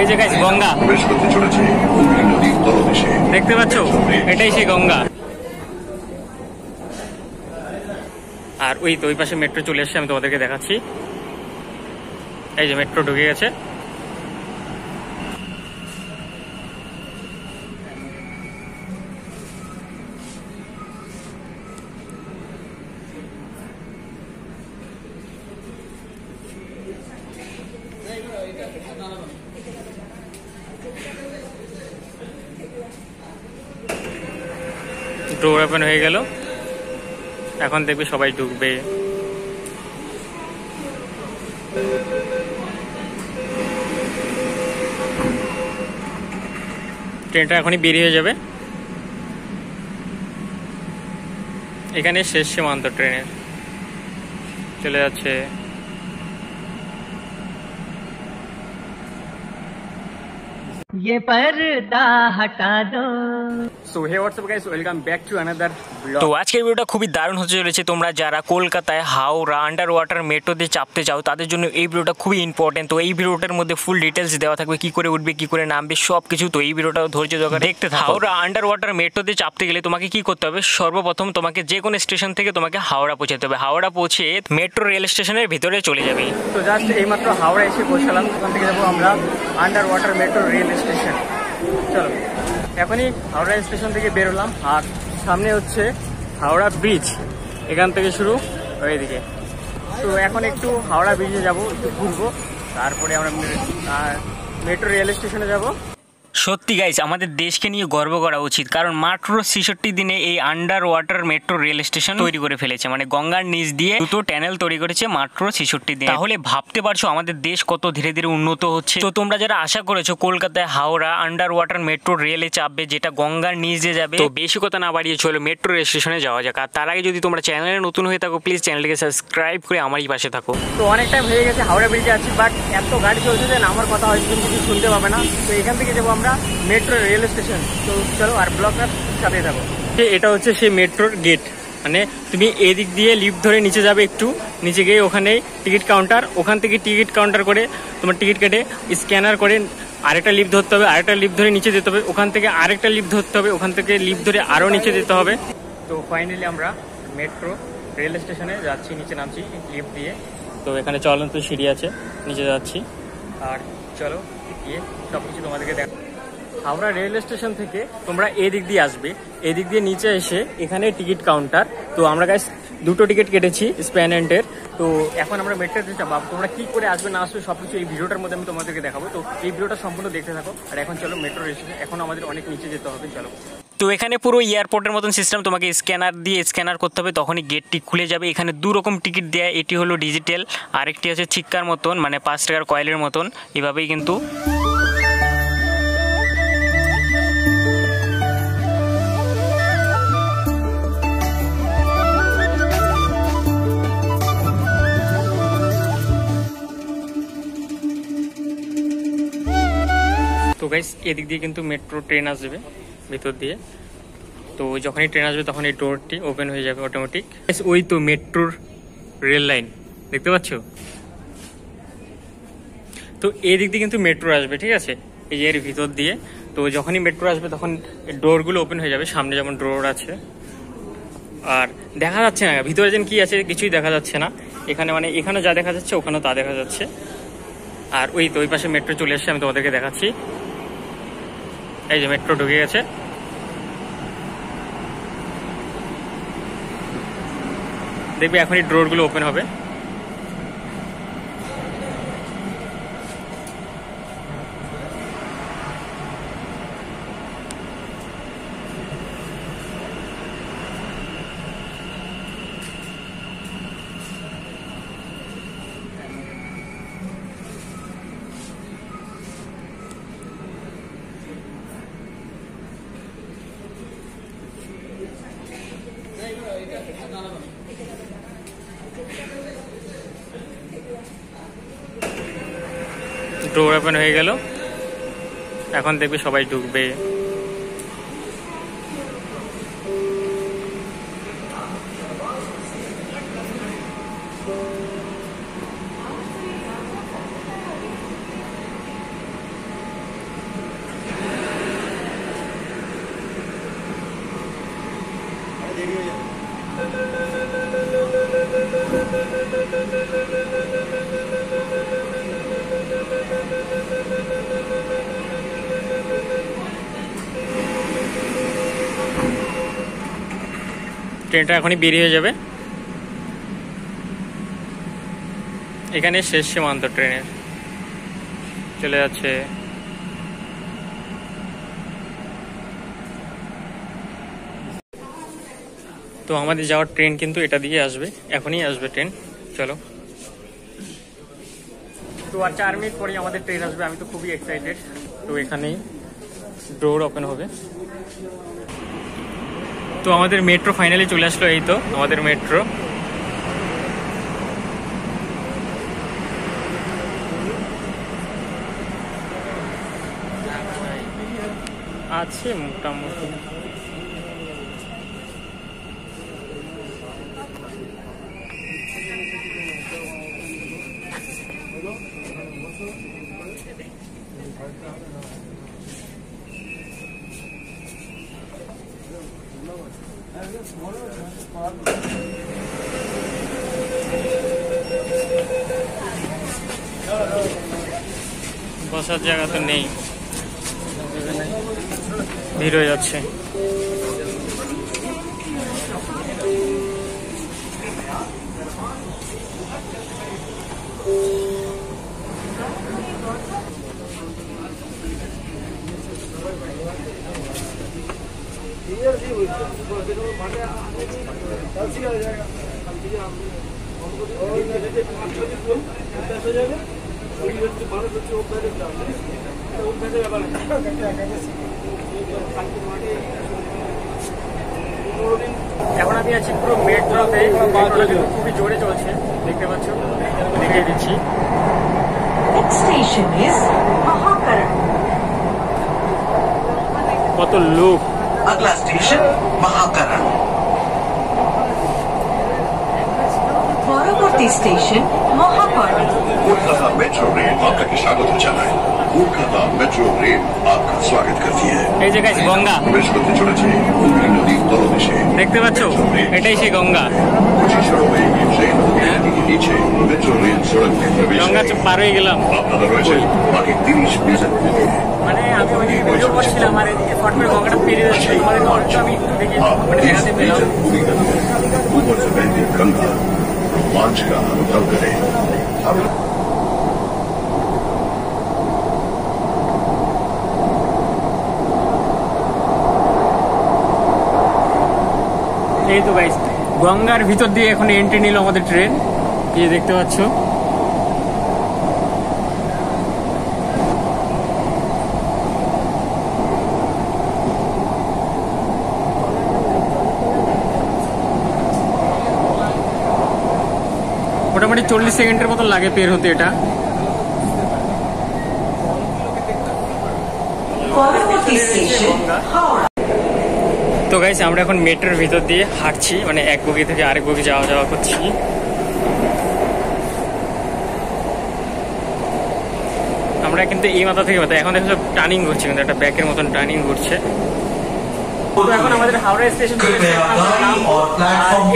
এই যে গাইস গঙ্গা দেখতে পাচ্ছ, এটাই সেই গঙ্গা। আর ওই তো ওই পাশে মেট্রো চলে এসছে, আমি তোমাদেরকে দেখাচ্ছি। এই যে মেট্রো ঢুকে গেছে। ডোর ওপেন হয়ে গেল, এখন দেখবি সবাই ঢুকবে। ট্রেনটা এখনই বেরিয়ে যাবে। এখানে শেষ সীমান্ত ট্রেনের, চলে যাচ্ছে। ये पर्दा हटा दो। So hey WhatsApp guys, welcome back to another blog. তো আজকের ভিডিওটা খুবই দারুণ হতে চলেছে। তোমরা যারা কলকাতায় হাওড়া আন্ডার ওয়াটার মেট্রো দিয়ে চাপতে চাও তাদের জন্য এই ভিডিওটা খুবই ইম্পর্টেন্ট। তো এই ভিডিওটার মধ্যে ফুল ডিটেলস দেওয়া থাকবে, কি করে উঠবে, কি করে নামবে, সব কিছু। তো এই ভিডিওটা ধৈর্য সহকারে দেখতে থাকো। হাওড়া আন্ডার ওয়াটার মেট্রো দিয়ে চাপতে গেলে তোমাকে কি করতে হবে? সর্বপ্রথম তোমাকে যে কোনো স্টেশন থেকে তোমাকে হাওড়া পৌঁছাতে হবে। হাওড়া পৌঁছে মেট্রো রেল স্টেশনের ভিতরে চলে যাবে। তো জাস্ট এইমাত্র হাওড়া এসে পৌঁছালাম, ওখান থেকে যাবো আমরা under water metro rail station. চলো এখনই হাওড়া স্টেশন থেকে বেরোলাম, আর সামনে হচ্ছে হাওড়া ব্রিজ, এখান থেকে শুরু ওইদিকে। তো এখন একটু হাওড়া ব্রিজে যাব, একটু ঘুরবো, তারপরে আমরা মেট্রো রেল স্টেশনে যাব। সত্যি গাইস, আমাদের দেশকে নিয়ে গর্ব করা উচিত, কারণ মাত্র 66 দিনে এই under water metro rail station তৈরি করে ফেলেছে। মানে গঙ্গার নিচ দিয়ে দুটো টানেল তৈরি করেছে মাত্র 66 দিনে। তাহলে ভাবতে পারছো আমাদের দেশ কত ধীরে ধীরে উন্নত হচ্ছে। তো তোমরা যারা আশা করেছো কলকাতায় হাওড়া আন্ডার ওয়াটার মেট্রো রেলে চাপবে, যেটা গঙ্গার নিচ দিয়ে যাবে, তো বেশি কথা না বাড়িয়ে চলো মেট্রো রেল স্টেশনে যাওয়া যাক। আর তার আগে যদি তোমরা চ্যানেলে নতুন হয়ে থাকো, প্লিজ চ্যানেলটিকে সাবস্ক্রাইব করে আমারই পাশে থাকো। তো অনেক টাইম হয়ে গেছে হাওড়া ব্রিজে আছি, বাট এত গাড়ি চলছে যে আমার কথা হয়তো তুমি কিছু শুনতে পাবে না। তো এখান থেকে যাবো আমরা মেট্রো রেল স্টেশন। তো চলো আর ব্লগটার সাথে থাকো। এটা হচ্ছে সেই মেট্রোর গেট, মানে তুমি এদিক দিয়ে লিফট ধরে নিচে যাবে, একটু নিচে গিয়ে ওখানে টিকিট কাউন্টার, ওখান থেকে টিকিট কাউন্টার করে তোমার টিকিট কেটে স্ক্যানার করে আরেকটা লিফট ধরতে হবে, আরেকটা লিফট ধরে নিচে যেতে হবে, ওখান থেকে আরেকটা লিফট ধরতে হবে, ওখান থেকে লিফট ধরে আরও নিচে যেতে হবে। তো ফাইনালি আমরা মেট্রো রেল স্টেশনে যাচ্ছি, নিচে নামছি লিফট দিয়ে। তো এখানে চলন্ত সিঁড়ি আছে, নিচে যাচ্ছি। আর চলো গিয়ে সব কিছু তোমাদেরকে দেখ। হাওড়া রেল স্টেশন থেকে তোমরা এদিক দিয়ে আসবে, এদিক দিয়ে নিচে এসে এখানে টিকিট কাউন্টার। তো আমরা গাইস দুটো টিকিট কেটেছি স্প্যানেন্টের। তো এখন আমরা মেট্রোতে যাবো। তোমরা কি করে আসবে না আসবে সবকিছু এই ভিডিওটার মধ্যে আমি তোমাদেরকে দেখাবো। তো এই ভিডিওটা সম্পূর্ণ দেখতে থাকো। আর এখন চলো মেট্রো স্টেশন, এখন আমাদের অনেক নিচে যেতে হবে, চলো। তো এখানে পুরো এয়ারপোর্টের মতন সিস্টেম, তোমাকে স্ক্যানার দিয়ে স্ক্যানার করতে হবে, তখনই গেটটি খুলে যাবে। এখানে দু রকম টিকিট দেয়, এটি হলো ডিজিটাল, আরেকটি আছে চিক্কার মতন, মানে 5 টাকার কয়েলের মতন। এভাবেই কিন্তু তো গাইস এদিক দিয়ে কিন্তু মেট্রো ট্রেন আসবে ভিতর দিয়ে। তো যখনই ট্রেন আসবে তখন এই ডোরটি ওপেন হয়ে যাবে অটোমেটিক। ওই তো মেট্রোর রেল লাইন দেখতে পাচ্ছ। তো এই দিক দিয়ে কিন্তু মেট্রো আসবে, ঠিক আছে, এই যে এর ভিতর দিয়ে। তো যখনই মেট্রো আসবে তখন ডোরগুলো ওপেন হয়ে যাবে, সামনে যেমন ডোর আছে। আর দেখা যাচ্ছে না ভিতরে যেন কি আছে, কিছুই দেখা যাচ্ছে না এখানে, মানে এখানে যা দেখা যাচ্ছে ওখানেও তা দেখা যাচ্ছে। আর ওই তো ওই পাশে মেট্রো চলে এসছে, আমি তোমাদেরকে দেখাচ্ছি। এই যে মেট্রো ঢুকে গেছে। দেখবি এখনই ডোরগুলো ওপেন হবে। ডোর ওপেন হয়ে গেল, এখন দেখবি সবাই ঢুকবে। ট্রেনটা এখনই বেরিয়ে যাবে। এখানে শেষ সীমান্ত ট্রেনের চলে যাচ্ছে। তো আমাদের যাওয়ার ট্রেন কিন্তু এটা দিয়ে আসবে, এখনই আসবে ট্রেন। চলো, তো আর 4 মিনিট পরেই আমাদের ট্রেন আসবে। আমি তো খুবই এক্সাইটেড। তো এখানেই ডোর ওপেন হবে। তো আমাদের মেট্রো ফাইনালি চলে আসলো। এই তো আমাদের মেট্রো। আছে মোটামুটি। বসার জায়গা তো নেই, ভিড় হয়ে যাচ্ছে। এখন আমি আছি পুরো মেট্রোতে। মেট্রোটা কিন্তু খুবই জোরে চলছে, দেখতে পাচ্ছ। দেখিয়ে দিচ্ছি। কত লোক। अगला स्टेशन महाकरण। পরবর্তী স্টেশন মহাকরণ। कोलकाता मेट्रो रेल आपका स्वागत জানায়। कोलकाता मेट्रो रेल आपका स्वागत करती है। এই যে গাইস গঙ্গা প্রবেশ করতে চলেছে হুগলি নদীর তলদেশে। দেখতে পাচ্ছ, এটাই সেই গঙ্গা। খুশি সড়কে ট্রেন হুগলি নদীর নিচে মেট্রো রেল সড়ক দিয়ে প্রবেশ গঙ্গা করে। পার হয়ে গেলাম। আপনারা রয়েছেন বাকি 30 মিনিটের মধ্যে। মানে আমি ওইদিকে ভিডিও করছিলাম আর এদিকে ফট করে গঙ্গাটা পেরিয়ে যাচ্ছে। আমাদের অল্প আমি একটু দেখে মানে आप 30 দেখাতে পেলাম। मीटर पूरी करते हैं। ऊपर से बहती गंगा रोमांच का अनुभव करें। এই তো গাইস গঙ্গার ভিতর দিয়ে এখন এন্ট্রি নিল আমাদের ট্রেন। এই দেখতে পাচ্ছ। মোটামুটি 40 সেকেন্ডের মতো লাগে পের হতে এটা। পরবর্তী স্টেশন হাওড়া। তো গাইস আমরা এখন মেট্রোর ভিতর দিয়ে হাঁটছি, মানে এক বগি থেকে আরেক বগি যাওয়া যাওয়া করছি। আমরা কিন্তু এই মাথা থেকে মাথা এখন দেখো টার্নিং ঘুরছে, কিন্তু একটা ব্যাকের মতন টার্নিং ঘুরছে। তো এখন আমাদের হাওড়া স্টেশন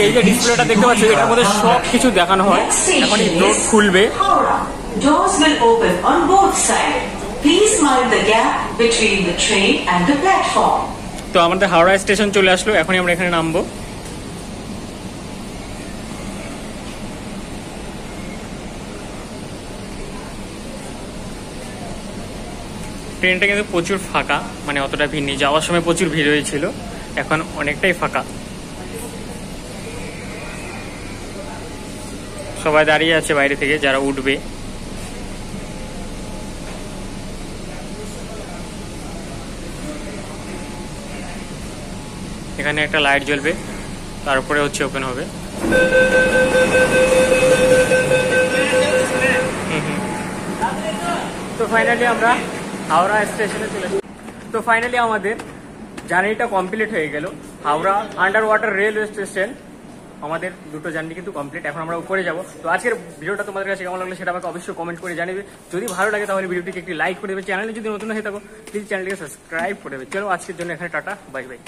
এই যে ডিসপ্লেটা দেখতে পাচ্ছ, এটার মধ্যে সব কিছু দেখানো হয়। এখন এই রোড খুলবে। Howrah. Doors will open on both sides. Please mind the gap between the train and the platform. তো আমাদের হাওড়া স্টেশন চলে আসলো, এখনই আমরা এখানে নামবো। ট্রেনটা কিন্তু প্রচুর ফাঁকা, মানে অতটা ভিড় নেই। যাওয়ার সময় প্রচুর ভিড় হয়েছিল, এখন অনেকটাই ফাঁকা। সবাই দাঁড়িয়ে আছে বাইরে থেকে যারা উঠবে। এখানে একটা লাইট জ্বলবে, তারপরে হচ্ছে ওপেন হবে। তো ফাইনালি আমরা হাওড়া স্টেশনে চলে এসেছি। তো ফাইনালি আমাদের জার্নিটা কমপ্লিট হয়ে গেল। Howrah under water railway station আমাদের দুটো জার্নি কিন্তু কমপ্লিট। এখন আমরা উপরে যাবো। তো আজকের ভিডিওটা তোমাদের কাছে কেমন লাগলো সেটা আমাকে অবশ্যই কমেন্ট করে জানাবে। যদি ভালো লাগে তাহলে ভিডিওটিকে একটি লাইক করে দেবে, চ্যানেলে যদি নতুন হয়ে থাকো প্লিজ চ্যানেলটিকে সাবস্ক্রাইব করে দেবে। চলো আজকের জন্য এখানে টাটা, বাই বাই।